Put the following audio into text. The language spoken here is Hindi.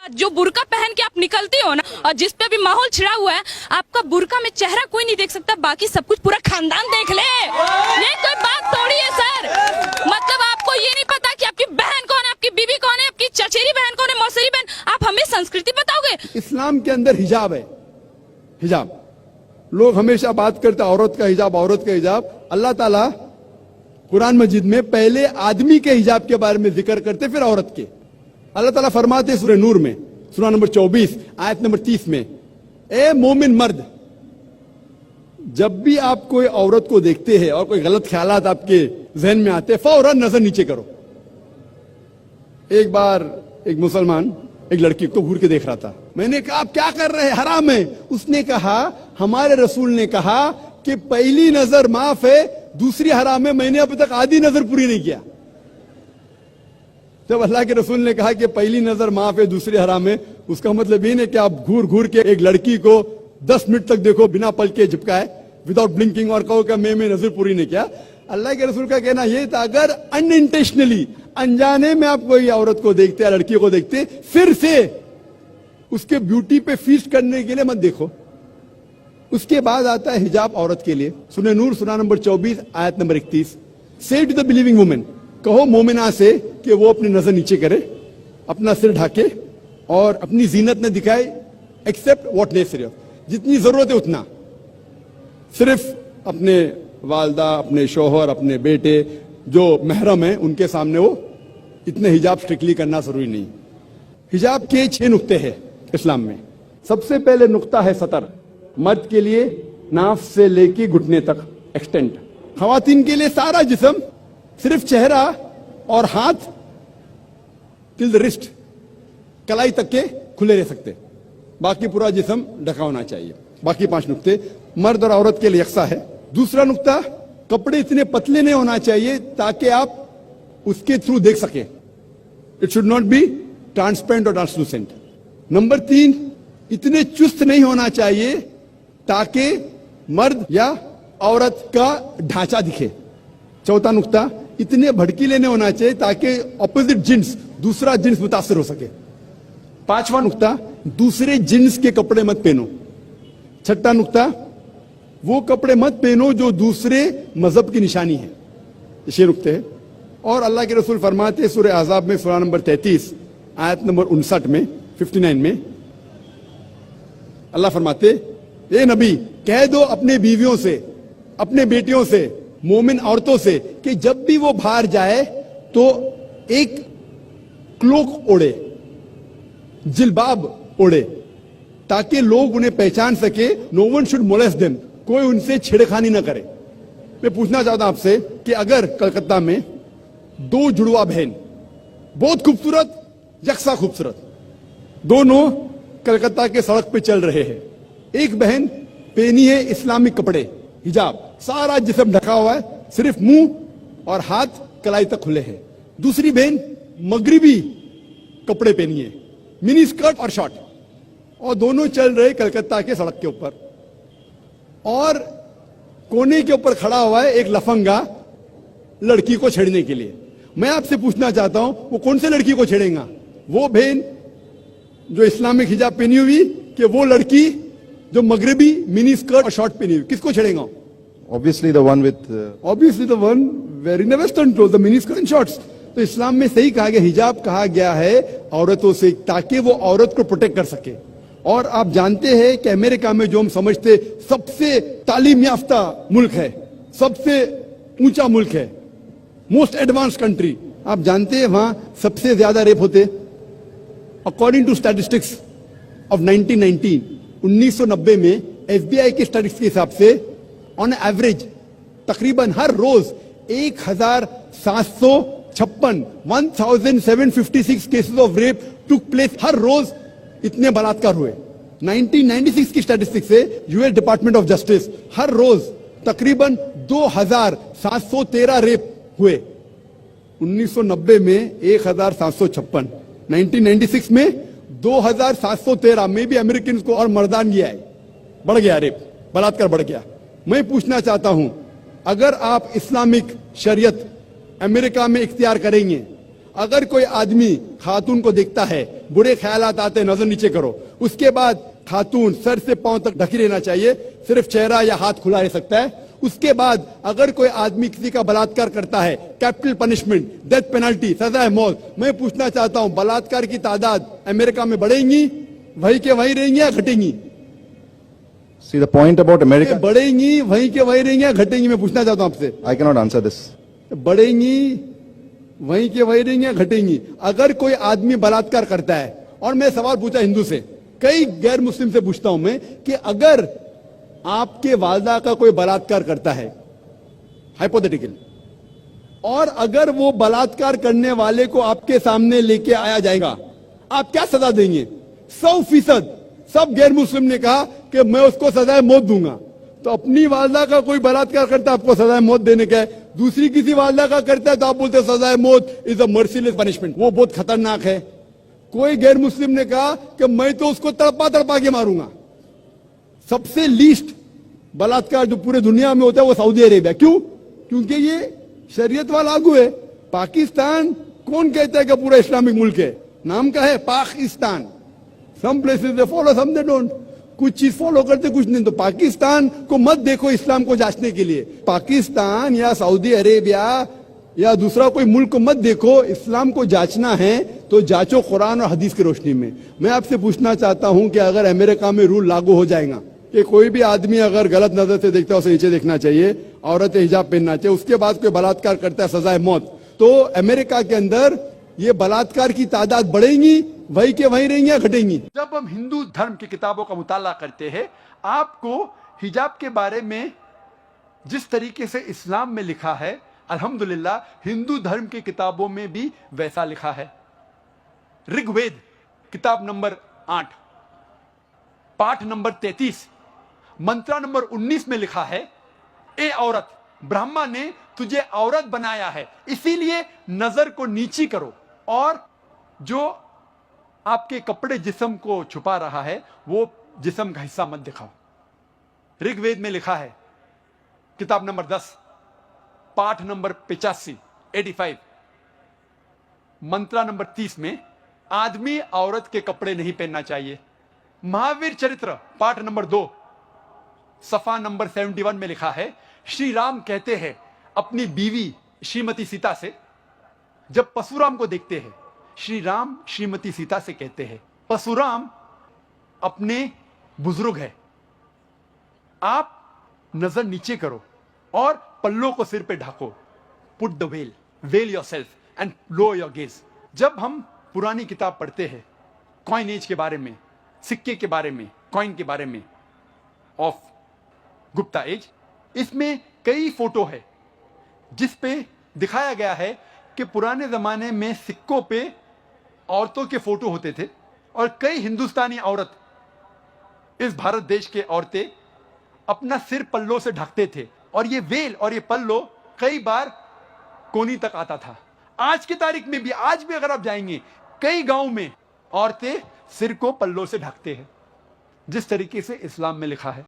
जो बुर्का पहन के आप निकलती हो ना, और जिस पे भी माहौल छिड़ा हुआ है, आपका बुर्का में चेहरा कोई नहीं देख सकता, बाकी सब कुछ पूरा खानदान देख ले। ये कोई बात थोड़ी है सर। मतलब आपको ये नहीं पता कि आपकी बहन कौन है, आपकी बीवी कौन है, आपकी चचेरी बहन कौन है, मौसेरी बहन। आप हमें संस्कृति बताओगे? इस्लाम के अंदर हिजाब है। हिजाब, लोग हमेशा बात करते औरत का हिजाब, औरत का हिजाब। अल्लाह ताला कुरान मजीद में पहले आदमी के हिजाब के बारे में जिक्र करते, फिर औरत के। अल्लाह ताला फरमाते सूरह नूर में, सूरह नंबर 24 आयत नंबर 30 में, ए मोमिन मर्द, जब भी आप कोई औरत को देखते हैं और कोई गलत ख्यालात आपके जहन में आते, फौरन नजर नीचे करो। एक बार एक मुसलमान एक लड़की को घूर के देख रहा था। मैंने कहा आप क्या कर रहे हैं, हराम है। उसने कहा हमारे रसूल ने कहा कि पहली नजर माफ है, दूसरी हराम है। मैंने अभी तक आधी नजर पूरी नहीं किया। जब अल्लाह के रसूल ने कहा कि पहली नजर माफ है, दूसरी हराम है, उसका मतलब ये नहीं कि आप घूर घूर के एक लड़की को 10 मिनट तक देखो बिना पल के झपकाए, विदाउट ब्लिंकिंग, और कहो कि मैं नजर पूरी नहीं किया। अल्लाह के रसूल का कहना यह था, अगर अनइंटेंशनली, अनजाने में आप कोई औरत को देखते या लड़की को देखते, फिर से उसके ब्यूटी पे फीस्ट करने के लिए मत देखो। उसके बाद आता है हिजाब औरत के लिए। सूरह नूर सूरह नंबर 24 आयत नंबर 31, से टू द बिलीविंग वुमेन, कहो मोमिना से कि वो अपनी नजर नीचे करे, अपना सिर ढाके और अपनी जीनत न दिखाए, एक्सेप्ट व्हाट नेसेसरी, जितनी जरूरत है उतना। सिर्फ अपने वालदा, अपने शोहर, अपने बेटे जो महरम है उनके सामने वो इतने हिजाब स्ट्रिक्टली करना जरूरी नहीं। हिजाब के 6 नुक्ते हैं इस्लाम में। सबसे पहले नुक्ता है सतर, मर्द के लिए नाफ से लेके घुटने तक एक्सटेंट, खवातीन के लिए सारा जिस्म, सिर्फ चेहरा और हाथ टिल द रिस्ट, कलाई तक के खुले रह सकते, बाकी पूरा जिस्म ढका होना चाहिए। बाकी 5 नुक्ते मर्द और औरत के लिए यकसा है। दूसरा नुक्ता, कपड़े इतने पतले नहीं होना चाहिए ताकि आप उसके थ्रू देख सके, it should not be transparent और ट्रांसलूसेंट। नंबर 3, इतने चुस्त नहीं होना चाहिए ताकि मर्द या औरत का ढांचा दिखे। चौथा नुक्ता, इतने भड़कीले नहीं होना चाहिए ताकि ऑपोजिट जिन्स, दूसरा जिन्स मुतासिर हो सके। 5वां नुक्ता, दूसरे जिन्स के कपड़े मत पहनो। 6ठा नुक्ता, वो कपड़े मत पहनो जो दूसरे मजहब की निशानी है। ये नुक्ते हैं। और अल्लाह के रसूल फरमाते सूरह अहज़ाब में सूरह नंबर 33 आयत नंबर 59 में, 59 में, अल्लाह फरमाते, ए नबी, कह दो अपने बीवियों से, अपने बेटियों से, मोमिन औरतों से कि जब भी वो बाहर जाए तो एक क्लोक ओढ़े, जिलबाब ओढ़े, ताकि लोग उन्हें पहचान सके। No one should molest them, कोई उनसे छेड़खानी ना करे। मैं पूछना चाहता हूं आपसे कि अगर कलकत्ता में 2 जुड़वा बहन, बहुत खूबसूरत, यकसा खूबसूरत, दोनों कलकत्ता के सड़क पे चल रहे हैं, एक बहन पहनी है इस्लामिक कपड़े, हिजाब, सारा जिस्म ढका हुआ है, सिर्फ मुंह और हाथ कलाई तक खुले हैं, दूसरी बहन मगरिबी कपड़े पहनी है, मिनी स्कर्ट और शॉर्ट, और दोनों चल रहे कलकत्ता के सड़क के ऊपर, और कोने के ऊपर खड़ा हुआ है एक लफंगा लड़की को छेड़ने के लिए। मैं आपसे पूछना चाहता हूं, वो कौन से लड़की को छेड़ेगा? वो बहन जो इस्लामिक हिजाब पहनी हुई, कि वो लड़की जो मगरिबी मिनी स्कर्ट और शॉर्ट पहनी हुई? किसको छेड़ेगा? Obviously the one with obviously the one wearing the western clothes, the mini skirt and shorts. तो इस्लाम में सही कहा गया, हिजाब कहा गया है औरतों से, ताकि वो औरत को प्रोटेक्ट कर सके। और आप जानते हैं कि अमेरिका में जो हम समझते सबसे तालीम याफ्ता मुल्क है, सबसे ऊंचा मुल्क है, मोस्ट एडवांस कंट्री, आप जानते हैं वहां सबसे ज्यादा रेप होते। अकॉर्डिंग टू स्टैटिस्टिक्स ऑफ 1990 में FBI के स्टैटिस्टिक्स के हिसाब से ऑन एवरेज तकरीबन हर रोज 1756 cases of rape took place. हर रोज इतने बलात्कार हुए। 1996 की स्टैटिस्टिक्स से US डिपार्टमेंट ऑफ जस्टिस, हर रोज तकरीबन 2713 रेप हुए। 1990 में 1756, 1996 में 2713 में भी अमेरिकन को और मर्दानगी आई, बढ़ गया रेप, बलात्कार बढ़ गया। मैं पूछना चाहता हूं, अगर आप इस्लामिक शरीयत अमेरिका में इख्तियार करेंगे, अगर कोई आदमी खातून को देखता है, बुरे ख्यालात आते हैं, नजर नीचे करो। उसके बाद खातून सर से पांव तक ढकी रहना चाहिए, सिर्फ चेहरा या हाथ खुला रह सकता है। उसके बाद अगर कोई आदमी किसी का बलात्कार करता है, कैपिटल पनिशमेंट, डेथ पेनल्टी, सजा मौत। मैं पूछना चाहता हूं, बलात्कार की तादाद अमेरिका में बढ़ेंगी, वहीं के वहीं रहेंगी या घटेंगी? See the point about America. बढ़ेंगी, वहीं के वहीं रहेंगी या घटेंगी? मैं पूछना चाहता हूं आपसे। I cannot answer this. बढ़ेंगी, वहीं के वहीं रहेंगी या घटेंगी? अगर कोई आदमी बलात्कार करता है, और मैं सवाल पूछा हिंदू से, कई गैर मुस्लिम से पूछता हूं मैं कि अगर आपके वालदा का कोई बलात्कार करता है, हाइपोथेटिकल, और अगर वो बलात्कार करने वाले को आपके सामने लेके आया जाएगा, आप क्या सजा देंगे? 100% सब गैर मुस्लिम ने कहा कि मैं उसको सजाए मौत दूंगा। तो अपनी वालदा का कोई बलात्कार करता है, आपको सजाए मौत देने का है। दूसरी किसी वालदा का करता है तो आप बोलते हैं सजाए मौत इज अ मर्सीलेस पनिशमेंट, वो बहुत खतरनाक है। कोई गैर मुस्लिम ने कहा कि मैं तो उसको तड़पा तड़पा के मारूंगा। सबसे लीस्ट बलात्कार जो पूरे दुनिया में होता है वो सऊदी अरेबिया। क्यों? क्योंकि ये शरीयत वाला लागू है। पाकिस्तान कौन कहता है कि पूरा इस्लामिक मुल्क है? नाम का है Pakistan. Some places they follow, some they don't. कुछ चीज फॉलो करते, कुछ नहीं। तो पाकिस्तान को मत देखो इस्लाम को जांचने के लिए। पाकिस्तान या सऊदी अरेबिया या दूसरा कोई मुल्क को मत देखो। इस्लाम को जांचना है तो जांचो कुरान और हदीस की रोशनी में। मैं आपसे पूछना चाहता हूं कि अगर अमेरिका में रूल लागू हो जाएगा कि कोई भी आदमी अगर गलत नजर से देखता है उसे नीचे देखना चाहिए, औरतें हिजाब पहनना चाहिए, उसके बाद कोई बलात्कार करता है सजाए मौत, तो अमेरिका के अंदर ये बलात्कार की तादाद बढ़ेंगी, वही के वहीं रहेंगी या घटेंगी? जब हम हिंदू धर्म की किताबों का मुताला करते हैं, आपको हिजाब के बारे में जिस तरीके से इस्लाम में लिखा है, अल्हम्दुलिल्लाह हिंदू धर्म की किताबों में भी वैसा लिखा है। ऋग्वेद किताब नंबर 8 पाठ नंबर 33 मंत्रा नंबर 19 में लिखा है, ए औरत, ब्रह्मा ने तुझे औरत बनाया है, इसीलिए नजर को नीची करो, और जो आपके कपड़े जिस्म को छुपा रहा है वो जिस्म का हिस्सा मत दिखाओ। ऋग्वेद में लिखा है किताब नंबर 10 पाठ नंबर 85 मंत्रा नंबर 30 में आदमी औरत के कपड़े नहीं पहनना चाहिए। महावीर चरित्र पाठ नंबर 2 सफा नंबर 71 में लिखा है, श्री राम कहते हैं अपनी बीवी श्रीमती सीता से, जब परशुराम को देखते हैं, श्री राम श्रीमती सीता से कहते हैं, परशुराम अपने बुजुर्ग है, आप नजर नीचे करो और पल्लों को सिर पे ढाको। Put the veil yourself and low your gaze. जब हम पुरानी किताब पढ़ते हैं कॉइन एज के बारे में, सिक्के के बारे में, कॉइन के बारे में ऑफ गुप्ता एज, इसमें कई फोटो है जिस पे दिखाया गया है कि पुराने जमाने में सिक्कों पे औरतों के फोटो होते थे, और कई हिंदुस्तानी औरत, इस भारत देश के औरतें अपना सिर पल्लों से ढकते थे, और ये वेल और ये पल्लो कई बार कोनी तक आता था। आज की तारीख में भी, आज भी अगर आप जाएंगे कई गांव में औरतें सिर को पल्लों से ढकते हैं, जिस तरीके से इस्लाम में लिखा है।